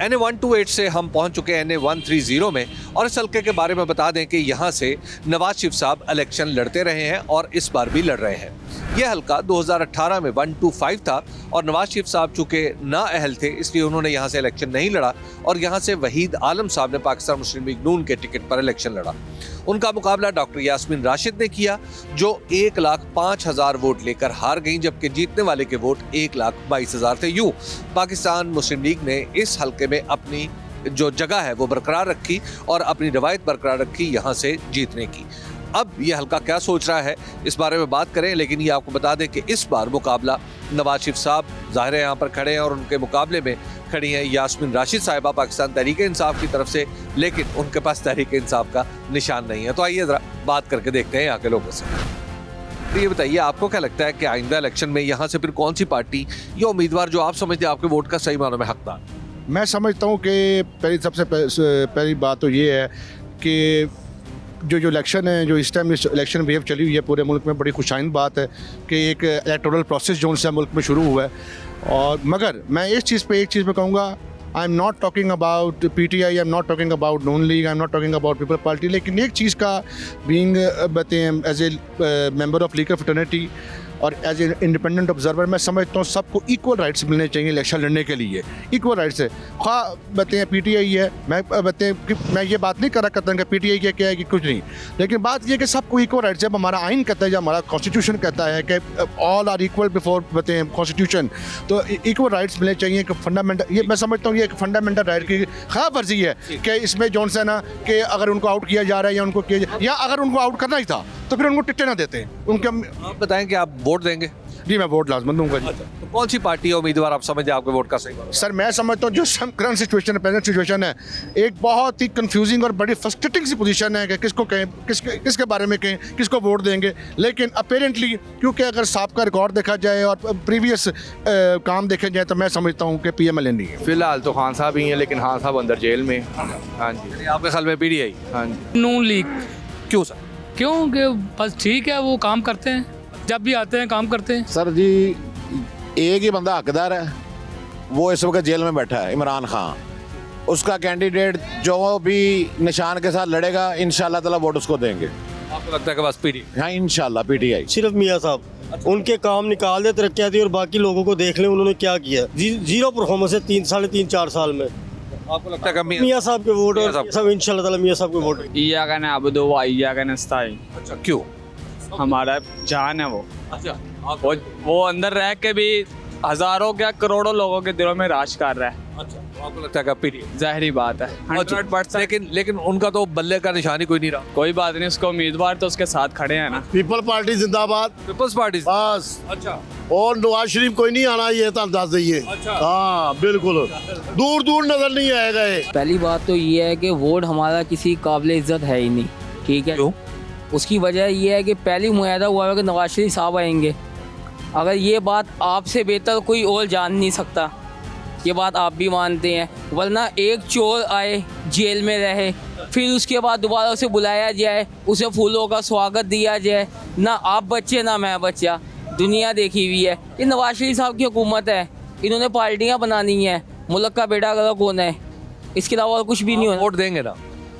NA 128 से हम पहुंच चुके हैं NA 130 में, और इस हल्के के बारे में बता दें कि यहाँ से नवाज शरीफ साहब इलेक्शन लड़ते रहे हैं और इस बार भी लड़ रहे हैं। यह हल्का 2018 में 125 था और नवाज शरीफ साहब चूंकि नाअहल थे इसलिए उन्होंने यहाँ से इलेक्शन नहीं लड़ा और यहाँ से वहीद आलम साहब ने पाकिस्तान मुस्लिम लीग नून के टिकट पर इलेक्शन लड़ा। उनका मुकाबला डॉक्टर यास्मीन राशिद ने किया जो 1,05,000 वोट लेकर हार गईं, जबकि जीतने वाले के वोट 1,22,000 थे। यूं पाकिस्तान मुस्लिम लीग ने इस हल्के में अपनी जो जगह है वो बरकरार रखी और अपनी रवायत बरकरार रखी यहाँ से जीतने की। अब ये हल्का क्या सोच रहा है इस बारे में बात करें, लेकिन ये आपको बता दें कि इस बार मुकाबला नवाज शरीफ साहब ज़ाहिर है यहाँ पर खड़े हैं और उनके मुकाबले में खड़ी हैं यास्मीन राशिद साहिबा पाकिस्तान तहरीक इंसाफ की तरफ से, लेकिन उनके पास तहरीक इंसाफ का निशान नहीं है। तो आइए ज़रा बात करके देखते हैं यहाँ के लोगों से। तो ये बताइए आपको क्या लगता है कि आइंदा इलेक्शन में यहाँ से फिर कौन सी पार्टी या उम्मीदवार जो आप समझते हैं आपके वोट का सही मानों में हकदार? मैं समझता हूँ कि सबसे पहली बात तो ये है कि जो इलेक्शन है, जो इस टाइम इलेक्शन वेव चली हुई है पूरे मुल्क में, बड़ी खुशाइन बात है कि एक इलेक्टोरल प्रोसेस जो उनसे मुल्क में शुरू हुआ है। और मगर मैं एक चीज़ पे कहूँगा, I am not talking about PTI, I am not talking about Noon League, I am not talking about People Party, लेकिन एक चीज़ का being as a member of legal fraternity और एज ए इंडिपेंडेंट ऑब्जर्वर मैं समझता हूँ सबको इक्वल राइट्स मिलने चाहिए इलेक्शन लड़ने के लिए। इक्वल राइट्स है, खा बताएं PTI है, मैं बताएं कि मैं ये बात नहीं करा करता कि PTI क्या है कि कुछ नहीं, लेकिन बात ये कि सबको इक्वल राइट्स है। हमारा आइन कहता है या हमारा कॉन्स्टिट्यूशन कहता है कि ऑल आर इक्वल बिफोर बताएं कॉन्स्टिट्यूशन, तो इक्वल राइट्स मिलने चाहिए कि फंडामेंटल, ये मैं समझता हूँ ये एक फंडामेंटल राइट की खा वर्जी है कि इसमें जौन सा ना कि अगर उनको आउट किया जा रहा है या उनको किया या अगर उनको आउट करना ही था तो फिर उनको टिकटें ना देते उनके। आप बताएं कि आप वोट देंगे? जी मैं वोट लाजमन दूंगा जी। तो कौन सी पार्टी या उम्मीदवार आप समझते हैं आपके वोट का सही? सर मैं समझता हूँ जो करंट सिचुएशन है, प्रेजेंट सिचुएशन है, एक बहुत ही कंफ्यूजिंग और बड़ी फ्रस्ट्रेटिंग सी पोजीशन है कि किसको कहें, किसके बारे में कहें, किसको वोट देंगे। लेकिन अपेरेंटली क्योंकि अगर साहब का रिकॉर्ड देखा जाए और प्रीवियस काम देखे जाए तो मैं समझता हूँ कि PMLN नहीं है। फिलहाल तो खान साहब ही हैं, लेकिन खान साहब अंदर जेल में। हाँ जी। आपके ख्याल में PTI? हाँ जी। नून लीग। क्यों सर? क्योंकि बस ठीक है, वो काम करते हैं, जब भी आते हैं काम करते हैं। सर जी एक ही बंदा हकदार है, वो इस वक्त जेल में बैठा है, इमरान खान। उसका कैंडिडेट जो भी निशान के साथ लड़ेगा इंशाल्लाह ताला वोट उसको देंगे। आपको लगता है कि बस PTI? हाँ इंशाल्लाह PTI। सिर्फ मियाँ साहब उनके काम निकाल दे तरक्याती और बाकी लोगों को देख लें उन्होंने क्या किया। जीरो परफॉर्मेंस है 3-3.5-4 साल में। आपको लगता है कि मियाँ साहब के वोट मियां और साहब। सब इंशाल्लाह ताला मियाँ साहब के वोट। इय्याका नअबुदु व इय्याका नस्तईन। अच्छा क्यों? हमारा जान है वो। अच्छा वो अंदर रह के भी हजारों क्या करोड़ों लोगों के दिलों में राज कर रहा है। अच्छा आपको लगता है कि PTI? जाहिर बात है 100%। लेकिन उनका तो बल्ले का निशान ही कोई नहीं रहा। कोई बात नहीं, उसको उम्मीदवार तो उसके साथ खड़े हैं ना। पीपल पार्टी जिंदाबाद। People's Party? बस। अच्छा। और नवाज शरीफ कोई नहीं आना, ये तो दस दइए। अच्छा। हाँ बिल्कुल, दूर दूर नजर नहीं आएगा ये। पहली बात तो ये है कि वोट हमारा किसी काबिल इज्जत है ही नहीं, ठीक है। क्यों? उसकी वजह ये है कि पहली मुआहदा हुआ है कि नवाज शरीफ साहब आएंगे। अगर ये बात आपसे बेहतर कोई और जान नहीं सकता, ये बात आप भी मानते हैं, वरना एक चोर आए जेल में रहे फिर उसके बाद दोबारा उसे बुलाया जाए, उसे फूलों का स्वागत दिया जाए, ना आप बच्चे ना मैं बच्चा, दुनिया देखी हुई है। ये नवाज शरीफ साहब की हुकूमत है, इन्होंने पार्टियाँ बनानी हैं, मुल्क का बेड़ा गर्क होना है, इसके अलावा और कुछ भी नहीं होना। वोट देंगे ना?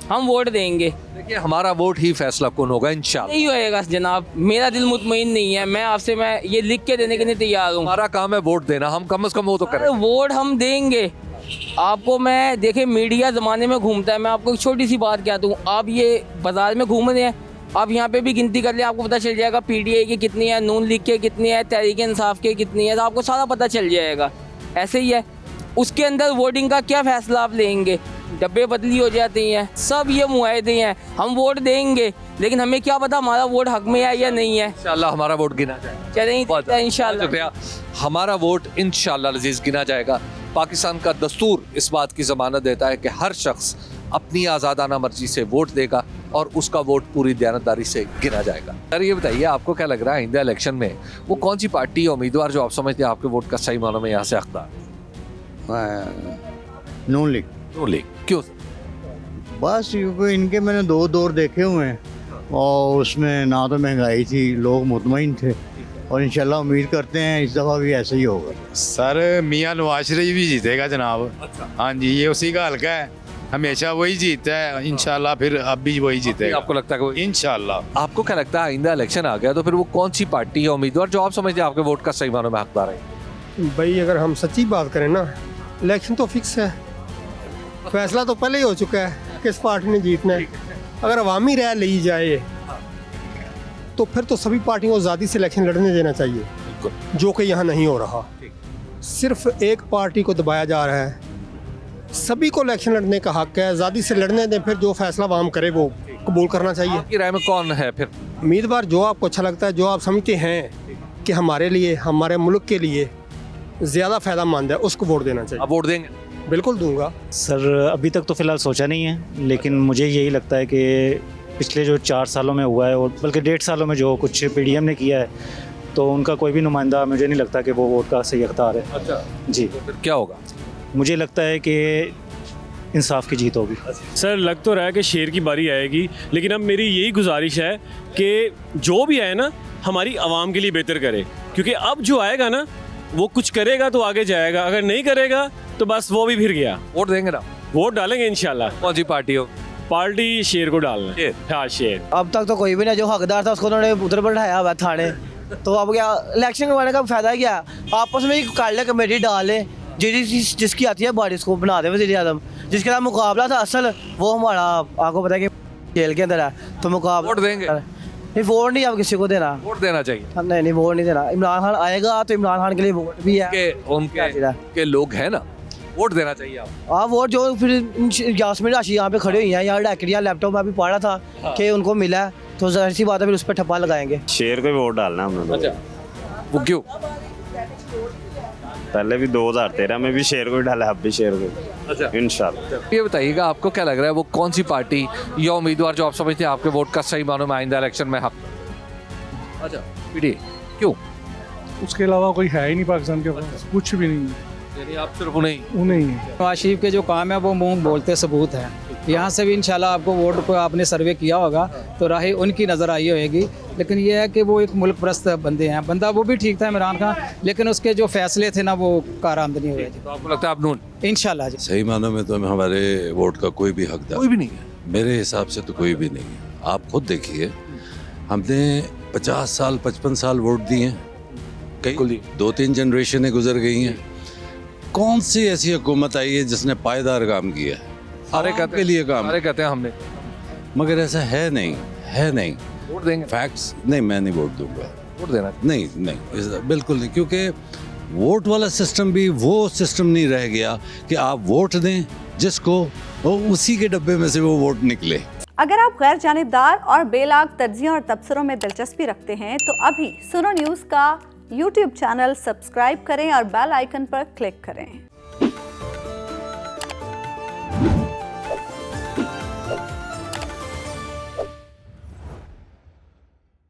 हम वोट देंगे। देखिए हमारा वोट ही फैसला कौन होगा इंशाल्लाह। नहीं होएगा जनाब, मेरा दिल मुतमईन नहीं है, मैं ये लिख के देने के लिए तैयार हूँ। हमारा काम है वोट देना, हम कम से कम वो तो करें। अरे वोट हम देंगे आपको। मैं देखे मीडिया ज़माने में घूमता है, मैं आपको एक छोटी सी बात कहता हूँ। आप ये बाज़ार में घूम रहे हैं, आप यहाँ पे भी गिनती कर लें, आपको पता चल जाएगा PTI की कितनी है, नून लीग के कितनी है, तहरीक इंसाफ के कितनी है, तो आपको सारा पता चल जाएगा। ऐसे ही है, उसके अंदर वोटिंग का क्या फ़ैसला आप लेंगे, डब्बे बदली हो जाती हैं, सब ये मुआहदे हैं। हम वोट देंगे लेकिन हमें क्या पता हमारा वोट हक में है या नहीं है। इंशाल्लाह हमारा वोट गिना जाएगा। चलें इंशाल्लाह। शुक्रिया। हमारा वोट इंशाल्लाह अज़ीज़ गिना जाएगा। पाकिस्तान का दस्तूर इस बात की ज़मानत देता है कि हर शख्स अपनी आज़ादाना मर्जी से वोट देगा और उसका वोट पूरी दयानतदारी से गिना जाएगा। सर ये बताइए आपको क्या लग रहा है आइंदा इलेक्शन में वो कौन सी पार्टी या उम्मीदवार जो आप समझते हैं आपके वोट का सही मानों में यहाँ से हकदार? नून लीग। नून लीग क्यों? बस क्योंकि इनके मैंने 2 दौर देखे हुए हैं और उसमें ना तो महंगाई थी, लोग मुतमईन थे, और इंशाल्लाह उम्मीद करते हैं इस दफ़ा भी ऐसे ही होगा। सर मियाँ नवाज शरीफ भी जीतेगा जनाब। हाँ जी, ये उसी का हल्का है, हमेशा वही जीतता है इंशाल्लाह, फिर अब भी वही जीतेगा। आपको लगता है कि इंशाल्लाह। आपको क्या लगता है आइंदा इलेक्शन आ गया तो फिर वो कौन सी पार्टी है उम्मीदवार जो आप समझते हैं आपके वोट का सही मानों में हकदार है? भाई अगर हम सच्ची बात करें ना, इलेक्शन तो फिक्स है, फैसला तो पहले ही हो चुका है किस पार्टी ने जीतना है। अगर अवामी राय ली जाए तो फिर तो सभी पार्टियों को आज़ादी से इलेक्शन लड़ने देना चाहिए, जो कि यहाँ नहीं हो रहा। सिर्फ एक पार्टी को दबाया जा रहा है। सभी को इलेक्शन लड़ने का हक है, आज़ादी से लड़ने दें, फिर जो फैसला आवाम करे वो कबूल करना चाहिए। आपकी राय में कौन है फिर उम्मीदवार? जो आपको अच्छा लगता है, जो आप समझते हैं कि हमारे लिए, हमारे मुल्क के लिए ज़्यादा फ़ायदामंद है, उसको वोट देना चाहिए। आप वोट देंगे? बिल्कुल दूंगा। सर अभी तक तो फ़िलहाल सोचा नहीं है, लेकिन मुझे यही लगता है कि पिछले जो 4 सालों में हुआ है और बल्कि 1.5 सालों में जो कुछ पीडीएम ने किया है, तो उनका कोई भी नुमाइंदा मुझे नहीं लगता कि वो वोट का सही अख्तियार है। अच्छा जी, तो फिर क्या होगा? मुझे लगता है कि इंसाफ की जीत होगी। सर लग तो रहा है कि शेर की बारी आएगी, लेकिन अब मेरी यही गुजारिश है कि जो भी आए ना हमारी आवाम के लिए बेहतर करे, क्योंकि अब जो आएगा ना वो कुछ करेगा तो आगे जाएगा, अगर नहीं करेगा तो बस वो भी फिर गया। वोट देंगे ना? वोट डालेंगे इंशाल्लाह। कौन सी पार्टी हो? पार्टी शेर को डालना है। हाँ शेर। अब तक तो कोई भी नहीं, जो हकदार था उसको उन्होंने उधर बैठाया हुआ थाने, तो अब क्या इलेक्शन करवाने का फायदा क्या? आपस में ही कर ले, कमेटी डाल ले, जिसकी आती है बारिश को बना दे वज़ीर आज़म। जिसके साथ मुकाबला था असल, वो हमारा आपको पता है कि जेल के अंदर है, तो मुकाबला। वोट देंगे? नहीं, वोट नहीं अब किसी को देना। वोट देना चाहिए? नहीं, वोट नहीं देना। इमरान खान आएगा तो इमरान खान के लिए वोट भी है के उनके लोग हैं ना, वोट देना चाहिए आप। हाँ, वोट जो फिर यास्मीन राशि यहाँ पे खड़े हुई हैं, यहाँ डैकरिया लैपटॉप में अभी पढ़ा था कि उनको मिला है, तो जाहिर सी बात है फिर उस पर ठप्पा लगाएंगे। शेर को वोट डालना हमने। अच्छा, वो क्यों? पहले भी 2013 में भी शेर को डाला, अब भी शेर को। अच्छा, इंशाल्लाह। ये बताइएगा आपको क्या लग रहा है वो कौन सी पार्टी या उम्मीदवार जो आप समझते हैं आपके वोट का सही मानों में आइंदा इलेक्शन में हक? अच्छा, पीडीए क्यों? उसके अलावा कोई है ही नहीं पाकिस्तान के पास, कुछ भी नहीं है। यानी आप सिर्फ उन्हें नहीं है। नवाज शरीफ के जो काम है वो मुंह बोलते सबूत है। यहाँ से भी इंशाल्लाह आपको वोट को आपने सर्वे किया होगा तो राह उनकी नज़र आई होगी, लेकिन ये है कि वो एक मुल्क परस्त बंदे हैं। बंदा वो भी ठीक था इमरान खान, लेकिन उसके जो फैसले थे ना वो कारआमदनी हुए। तो आपको लगता है आप नून? इंशाल्लाह जी। सही मानों में तो हमारे वोट का कोई भी हकदार कोई भी नहीं है मेरे हिसाब से तो कोई भी नहीं है। आप खुद देखिए, हमने 50 साल 55 साल वोट दिए, कई 2-3 जनरेशनें गुजर गई हैं। कौन सी ऐसी हुकूमत आई है जिसने पायदार काम किया है? सारे कहते के लिए काम, सारे कहते हैं हमने, मगर ऐसा है नहीं, है नहीं। वोट देंगे? फैक्ट्स नहीं, मैं नहीं वोट दूंगा। वोट देना? नहीं, बिल्कुल नहीं, क्योंकि वोट वाला सिस्टम भी वो सिस्टम नहीं रह गया कि आप वोट दें जिसको, उसी के डब्बे में से वो वोट निकले। अगर आप गैर जानिबदार और बेलाग तर्जियों और तबसरों में दिलचस्पी रखते हैं तो अभी सुनो न्यूज़ का YouTube चैनल सब्सक्राइब करें और बेल आइकन पर क्लिक करें।